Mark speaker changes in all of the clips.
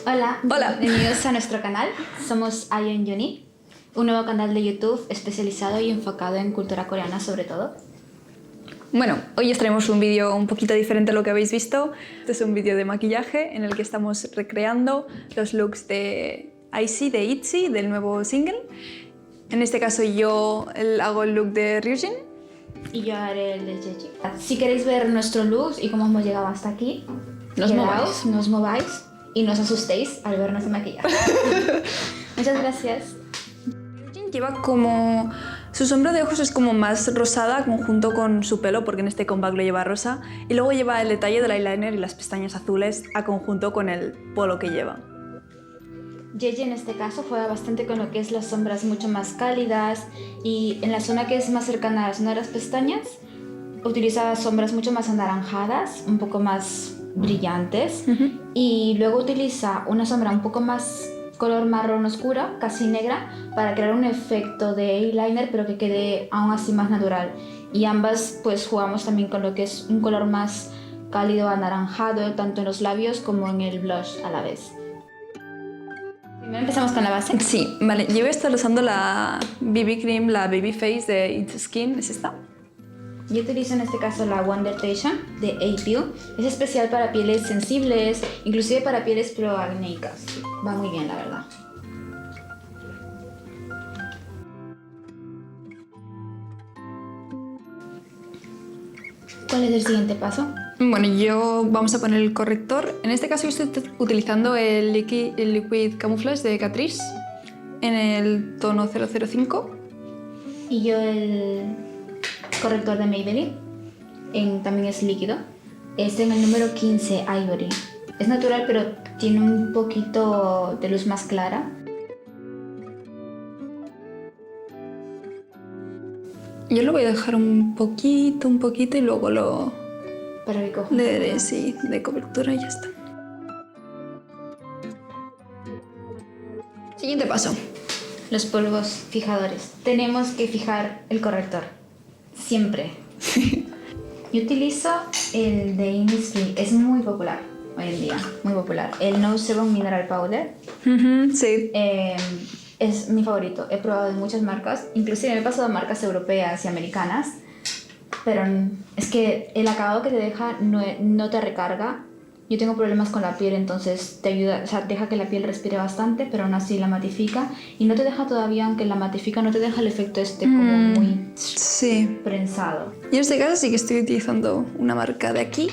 Speaker 1: Hola,
Speaker 2: Hola.
Speaker 1: bienvenidos a nuestro canal. Somos Ion Uni, un nuevo canal de YouTube especializado y enfocado en cultura coreana sobre todo.
Speaker 2: Bueno, hoy os traemos un vídeo un poquito diferente a lo que habéis visto. Este es un vídeo de maquillaje en el que estamos recreando los looks de IZ de ITZY, del nuevo single. En este caso yo hago el look de Ryujin.
Speaker 1: Y yo haré el de Jeji. Si queréis ver nuestro look y cómo hemos llegado hasta aquí, quedaos, no os mováis y no os asustéis al vernos en maquillaje. Muchas gracias.
Speaker 2: Ryujin lleva como... Su sombra de ojos es como más rosada conjunto con su pelo, porque en este comeback lo lleva rosa. Y luego lleva el detalle del eyeliner y las pestañas azules a conjunto con el polo que lleva.
Speaker 1: Jeji en este caso juega bastante con lo que es las sombras mucho más cálidas y en la zona que es más cercana a la zona de las pestañas utiliza sombras mucho más anaranjadas, un poco más brillantes y luego utiliza una sombra un poco más color marrón oscura, casi negra, para crear un efecto de eyeliner pero que quede aún así más natural. Y ambas pues jugamos también con lo que es un color más cálido anaranjado tanto en los labios como en el blush a la vez. Primero empezamos con la base.
Speaker 2: Sí, vale. Yo voy a estar usando la BB Cream, la Baby Face de It's Skin. ¿Es esta?
Speaker 1: Yo utilizo en este caso la Wondertation de A-Peel. Es especial para pieles sensibles, inclusive para pieles proacnéicas. Va muy bien, la verdad. ¿Cuál es el siguiente paso?
Speaker 2: Bueno, vamos a poner el corrector. En este caso yo estoy utilizando el Liquid Camouflage de Catrice en el tono 005.
Speaker 1: Y yo el corrector de Maybelline, también es líquido. Es en el número 15, Ivory. Es natural, pero tiene un poquito de luz más clara.
Speaker 2: Yo lo voy a dejar un poquito y luego lo...
Speaker 1: Para que coja.
Speaker 2: Le daré, sí, de cobertura y ya está. Siguiente paso.
Speaker 1: Los polvos fijadores. Tenemos que fijar el corrector. Siempre. Yo utilizo el de Innisfree. Es muy popular hoy en día. Muy popular. El No Serum Mineral Powder.
Speaker 2: Sí.
Speaker 1: Es mi favorito. He probado en muchas marcas. Inclusive me he pasado a marcas europeas y americanas. Pero es que el acabado que te deja no te recarga. Yo tengo problemas con la piel, entonces te ayuda, o sea, deja que la piel respire bastante, pero aún así la matifica. Y no te deja todavía, aunque la matifica, no te deja el efecto como muy prensado.
Speaker 2: Yo en este caso sí que estoy utilizando una marca de aquí.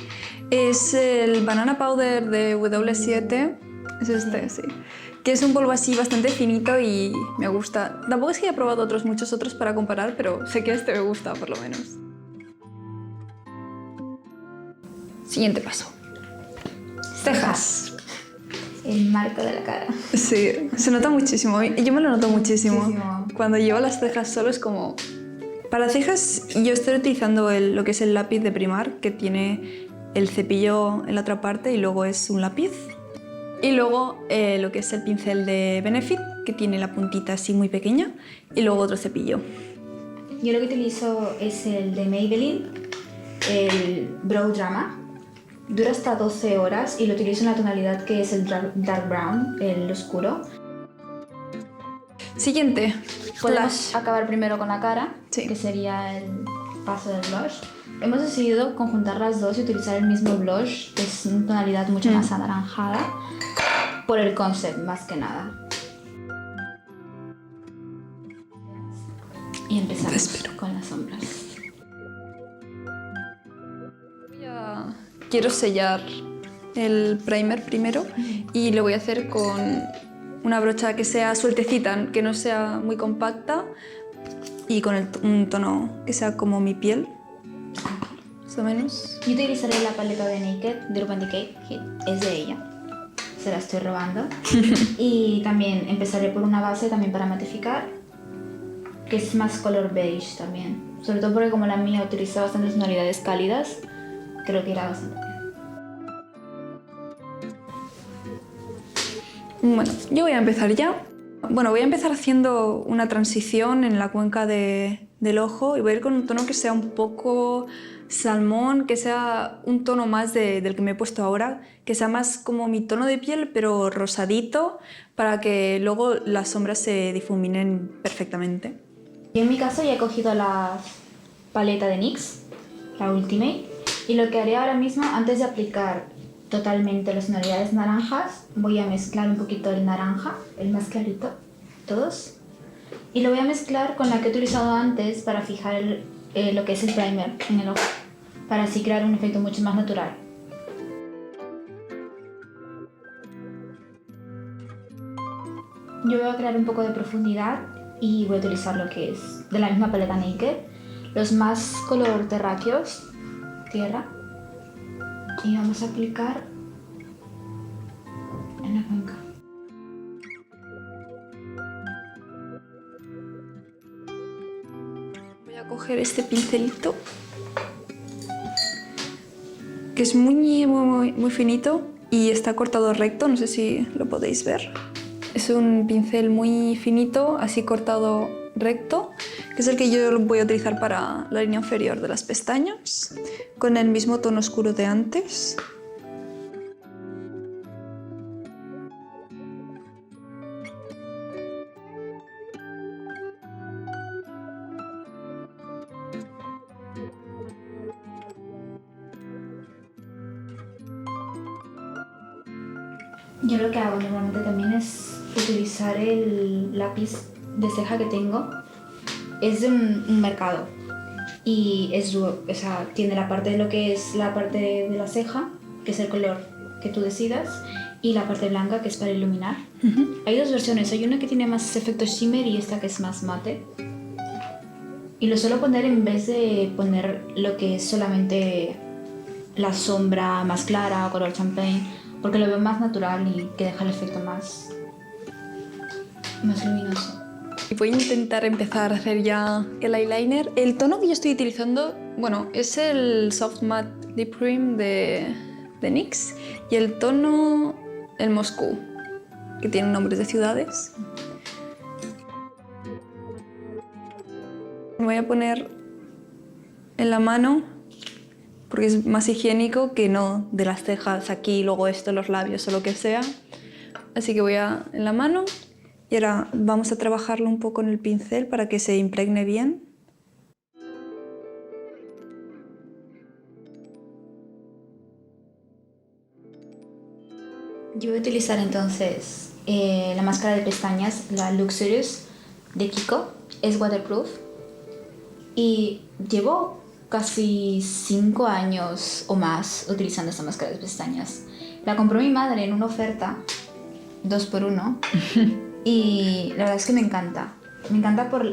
Speaker 2: Es el Banana Powder de W7. Es este, sí. Que es un polvo así bastante finito y me gusta. Tampoco es que haya probado muchos otros para comparar, pero sé que este me gusta por lo menos. Siguiente paso. Cejas.
Speaker 1: El marco de la cara.
Speaker 2: Sí, se nota muchísimo. Yo me lo noto muchísimo. Cuando llevo las cejas solo es como... Para cejas yo estoy utilizando lo que es el lápiz de primar, que tiene el cepillo en la otra parte y luego es un lápiz. Y luego lo que es el pincel de Benefit, que tiene la puntita así muy pequeña, y luego otro cepillo.
Speaker 1: Yo lo que utilizo es el de Maybelline, el Brow Drama. Dura hasta 12 horas y lo utilizo en la tonalidad que es el dark brown, el oscuro.
Speaker 2: Siguiente.
Speaker 1: Podemos acabar primero con la cara,
Speaker 2: sí,
Speaker 1: que sería el paso del blush. Hemos decidido conjuntar las dos y utilizar el mismo blush, que es una tonalidad mucho más anaranjada, por el concept más que nada. Y empezamos con las sombras.
Speaker 2: Quiero sellar el primer primero y lo voy a hacer con una brocha que sea sueltecita, que no sea muy compacta y con un tono que sea como mi piel, más o menos.
Speaker 1: Yo utilizaré la paleta de Naked de Urban Decay, que es de ella, se la estoy robando. Y también empezaré por una base también para matificar, que es más color beige también, sobre todo porque como la mía utiliza bastantes tonalidades cálidas, creo que irá bastante bien.
Speaker 2: Bueno, yo voy a empezar ya. Bueno, voy a empezar haciendo una transición en la cuenca de del ojo y voy a ir con un tono que sea un poco salmón, que sea un tono más del que me he puesto ahora, que sea más como mi tono de piel pero rosadito para que luego las sombras se difuminen perfectamente.
Speaker 1: Yo en mi caso ya he cogido la paleta de NYX, la Ultimate, y lo que haré ahora mismo, antes de aplicar totalmente las tonalidades naranjas, voy a mezclar un poquito el naranja, el más clarito, todos, y lo voy a mezclar con la que he utilizado antes para fijar lo que es el primer en el ojo, para así crear un efecto mucho más natural. Yo voy a crear un poco de profundidad y voy a utilizar lo que es de la misma paleta Naked, los más color terráqueos, tierra, y vamos a aplicar en la cuenca.
Speaker 2: Voy a coger este pincelito que es muy finito y está cortado recto, no sé si lo podéis ver. Es un pincel muy finito, así cortado recto, que es el que yo voy a utilizar para la línea inferior de las pestañas, con el mismo tono oscuro de antes.
Speaker 1: Yo lo que hago normalmente también es utilizar el lápiz de ceja que tengo. Es de un mercado y tiene la parte de lo que es la parte de la ceja, que es el color que tú decidas, y la parte blanca, que es para iluminar. Hay dos versiones, hay una que tiene más efecto shimmer y esta que es más mate. Y lo suelo poner en vez de poner lo que es solamente la sombra más clara o color champagne, porque lo veo más natural y que deja el efecto más luminoso.
Speaker 2: Y voy a intentar empezar a hacer ya el eyeliner. El tono que yo estoy utilizando, bueno, es el Soft Matte Lip Cream de NYX y el tono, el Moscú, que tiene nombres de ciudades. Me voy a poner en la mano porque es más higiénico que no de las cejas aquí, luego esto, los labios o lo que sea. Así que voy en la mano y ahora vamos a trabajarlo un poco en el pincel para que se impregne bien.
Speaker 1: Yo voy a utilizar entonces la máscara de pestañas, la Luxurious de Kiko. Es waterproof y llevo casi 5 años o más utilizando esta máscara de pestañas. La compró mi madre en una oferta 2x1 y la verdad es que me encanta. Me encanta por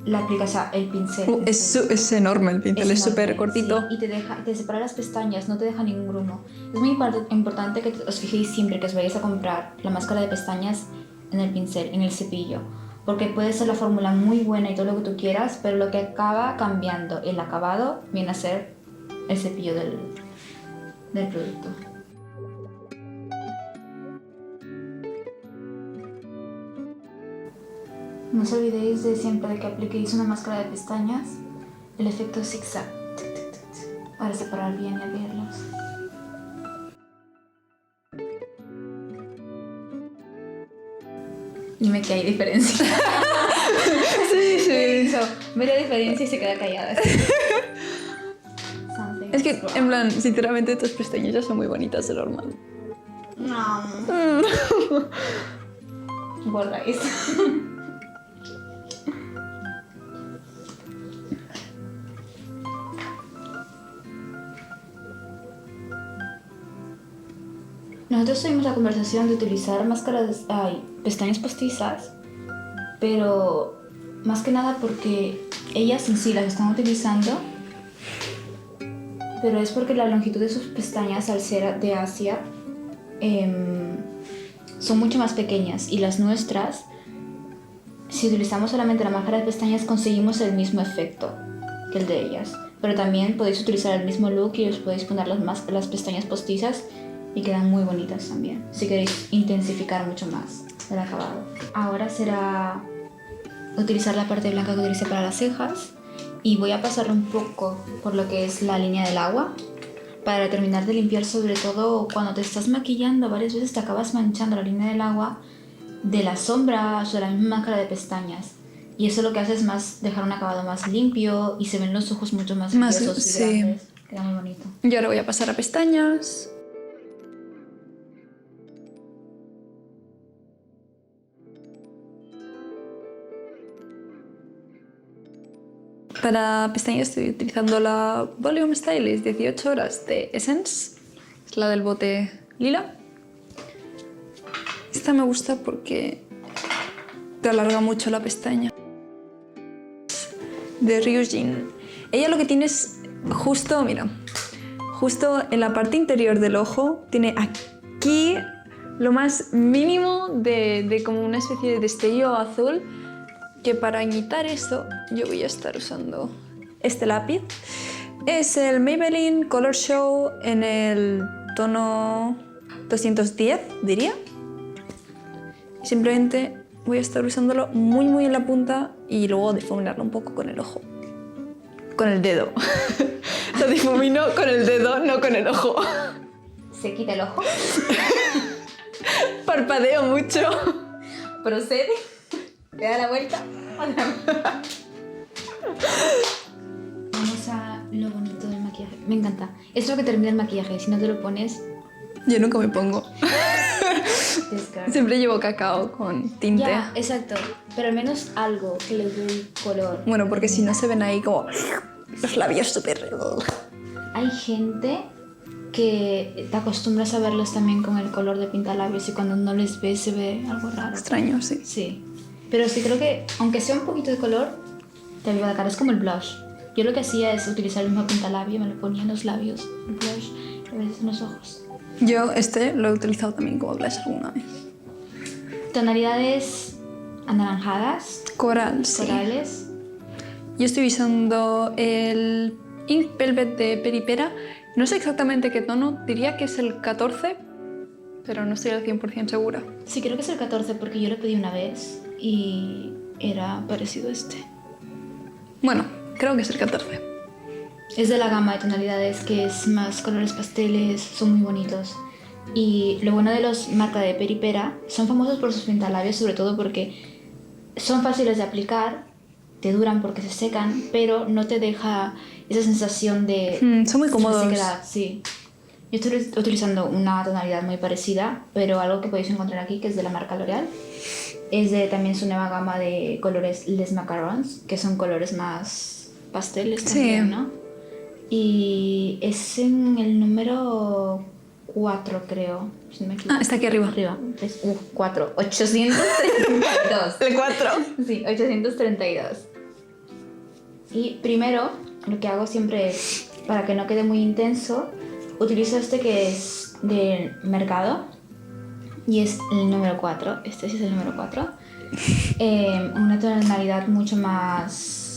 Speaker 1: la aplicación, el pincel.
Speaker 2: Es enorme el pincel, es súper cortito.
Speaker 1: Sí, y te separa las pestañas, no te deja ningún grumo. Es muy importante que os fijéis siempre que os vayáis a comprar la máscara de pestañas en el pincel, en el cepillo. Porque puede ser la fórmula muy buena y todo lo que tú quieras, pero lo que acaba cambiando el acabado viene a ser el cepillo del producto. No os olvidéis de siempre de que apliquéis una máscara de pestañas, el efecto zigzag, para separar bien y abrirlos. Dime que hay diferencia.
Speaker 2: Sí.
Speaker 1: Vería diferencia y se queda callada.
Speaker 2: Es que, en plan, sinceramente tus pestañas ya son muy bonitas de normal.
Speaker 1: No. Borra eso. Nosotros tuvimos la conversación de utilizar pestañas postizas, pero más que nada porque ellas en sí las están utilizando, pero es porque la longitud de sus pestañas, al ser de Asia, son mucho más pequeñas, y las nuestras, si utilizamos solamente la máscara de pestañas, conseguimos el mismo efecto que el de ellas. Pero también podéis utilizar el mismo look y os podéis poner las pestañas postizas y quedan muy bonitas también, si queréis intensificar mucho más el acabado. Ahora será utilizar la parte blanca que utilicé para las cejas y voy a pasar un poco por lo que es la línea del agua para terminar de limpiar, sobre todo cuando te estás maquillando varias veces te acabas manchando la línea del agua de las sombras o de la misma máscara de pestañas. Y eso lo que hace es más dejar un acabado más limpio y se ven los ojos mucho más brillosos y
Speaker 2: sí.
Speaker 1: grandes. Queda muy bonito.
Speaker 2: Yo ahora voy a pasar a pestañas. Para pestañas estoy utilizando la Volume Stylist 18 horas de Essence. Es la del bote lila. Esta me gusta porque te alarga mucho la pestaña. De Ryujin. Ella lo que tiene es justo, mira, justo en la parte interior del ojo, tiene aquí lo más mínimo de como una especie de destello azul, que para imitar eso yo voy a estar usando este lápiz. Es el Maybelline Color Show en el tono 210, diría. Simplemente voy a estar usándolo muy en la punta y luego difuminarlo un poco con el ojo. Con el dedo. Lo difumino con el dedo, no con el ojo.
Speaker 1: ¿Se quita el ojo?
Speaker 2: Parpadeo mucho.
Speaker 1: Procede. ¿Te da la vuelta? Vamos a lo bonito del maquillaje. Me encanta. Es lo que termina el maquillaje. Si no te lo pones...
Speaker 2: Yo nunca me pongo. Siempre llevo cacao con tinte.
Speaker 1: Ya, exacto. Pero al menos algo que le dé color.
Speaker 2: Bueno, porque si no se ven ahí como los labios súper...
Speaker 1: Hay gente que te acostumbras a verlos también con el color de pintalabios y cuando no les ves se ve algo raro.
Speaker 2: Extraño, sí.
Speaker 1: Sí. Pero sí creo que, aunque sea un poquito de color, te aviva la cara. Es como el blush. Yo lo que hacía es utilizar el mismo pintalabio, me lo ponía en los labios, el blush, y a veces en los ojos.
Speaker 2: Yo este lo he utilizado también como blush alguna vez.
Speaker 1: Tonalidades anaranjadas,
Speaker 2: Coral, sí.
Speaker 1: corales.
Speaker 2: Yo estoy usando el Ink Velvet de Peripera. No sé exactamente qué tono, diría que es el 14, pero no estoy al 100% segura.
Speaker 1: Sí, creo que es el 14 porque yo lo pedí una vez y era parecido a este.
Speaker 2: Bueno, creo que es el 14.
Speaker 1: Es de la gama de tonalidades que es más colores pasteles, son muy bonitos. Y lo bueno de los marca de Peripera, son famosos por sus pintalabios, sobre todo porque son fáciles de aplicar, te duran porque se secan, pero no te deja esa sensación de...
Speaker 2: son muy cómodos.
Speaker 1: sequedad, sí. Yo estoy utilizando una tonalidad muy parecida, pero algo que podéis encontrar aquí, que es de la marca L'Oréal, es de también su nueva gama de colores Les Macarons, que son colores más pasteles también,
Speaker 2: sí,
Speaker 1: ¿no? Y es en el número 4, creo, si no me equivoco.
Speaker 2: Ah, está aquí arriba.
Speaker 1: Arriba. Es 4. 832.
Speaker 2: El 4.
Speaker 1: Sí, 832. Y primero, lo que hago siempre es, para que no quede muy intenso, utilizo este que es del mercado. Y es el número 4. Este sí es el número 4. Una tonalidad mucho más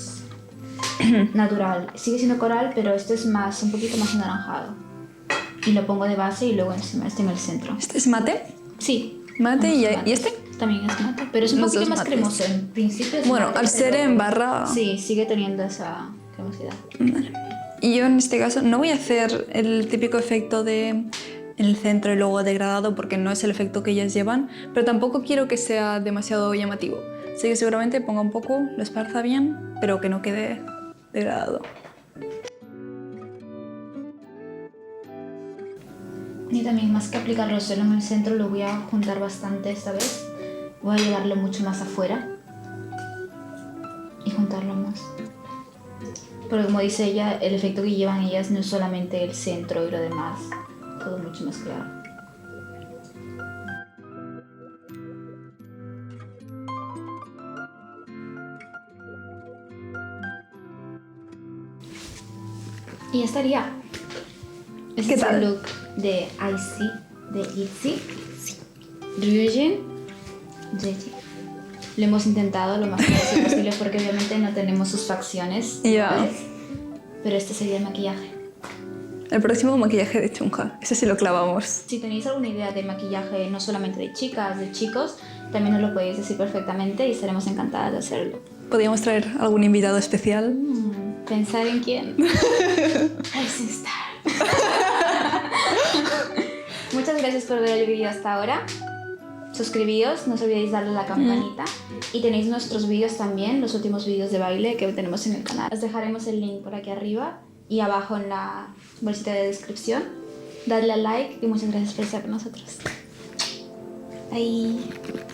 Speaker 1: natural. Sigue siendo coral, pero este es más, un poquito más anaranjado. Y lo pongo de base y luego encima este en el centro.
Speaker 2: ¿Este es mate?
Speaker 1: Sí.
Speaker 2: Mate y este.
Speaker 1: También es mate, pero es un
Speaker 2: Los
Speaker 1: poquito
Speaker 2: dos
Speaker 1: más
Speaker 2: mates.
Speaker 1: cremoso. En principio es
Speaker 2: Bueno,
Speaker 1: mate,
Speaker 2: al ser
Speaker 1: pero
Speaker 2: en barra...
Speaker 1: sí, sigue teniendo esa cremosidad.
Speaker 2: Vale. Y yo en este caso no voy a hacer el típico efecto de en el centro y luego degradado porque no es el efecto que ellas llevan, pero tampoco quiero que sea demasiado llamativo. Así que seguramente ponga un poco, lo esparza bien, pero que no quede degradado.
Speaker 1: Y también, más que aplicarlo solo en el centro, lo voy a juntar bastante esta vez. Voy a llevarlo mucho más afuera y juntarlo más. Porque como dice ella, el efecto que llevan ellas no es solamente el centro y lo demás, todo mucho más claro. Y ya estaría. Este
Speaker 2: ¿Qué
Speaker 1: es
Speaker 2: tal?
Speaker 1: el look de Icy, de Itzy, Ryujin, Jeji. Lo hemos intentado lo más parecido posible porque obviamente no tenemos sus facciones,
Speaker 2: Ya.
Speaker 1: ¿sabes? Pero este sería el maquillaje.
Speaker 2: El próximo maquillaje de Chungha, ese sí lo clavamos.
Speaker 1: Si tenéis alguna idea de maquillaje, no solamente de chicas, de chicos, también nos lo podéis decir perfectamente y estaremos encantadas de hacerlo.
Speaker 2: ¿Podríamos traer algún invitado especial?
Speaker 1: ¿Pensar en quién? Rising Star. Muchas gracias por ver el vídeo hasta ahora. Suscribíos, no os olvidéis darle a la campanita. Y tenéis nuestros vídeos también, los últimos vídeos de baile que tenemos en el canal. Os dejaremos el link por aquí arriba y abajo en la bolsita de descripción. Dadle a like y muchas gracias por estar con nosotros. Bye.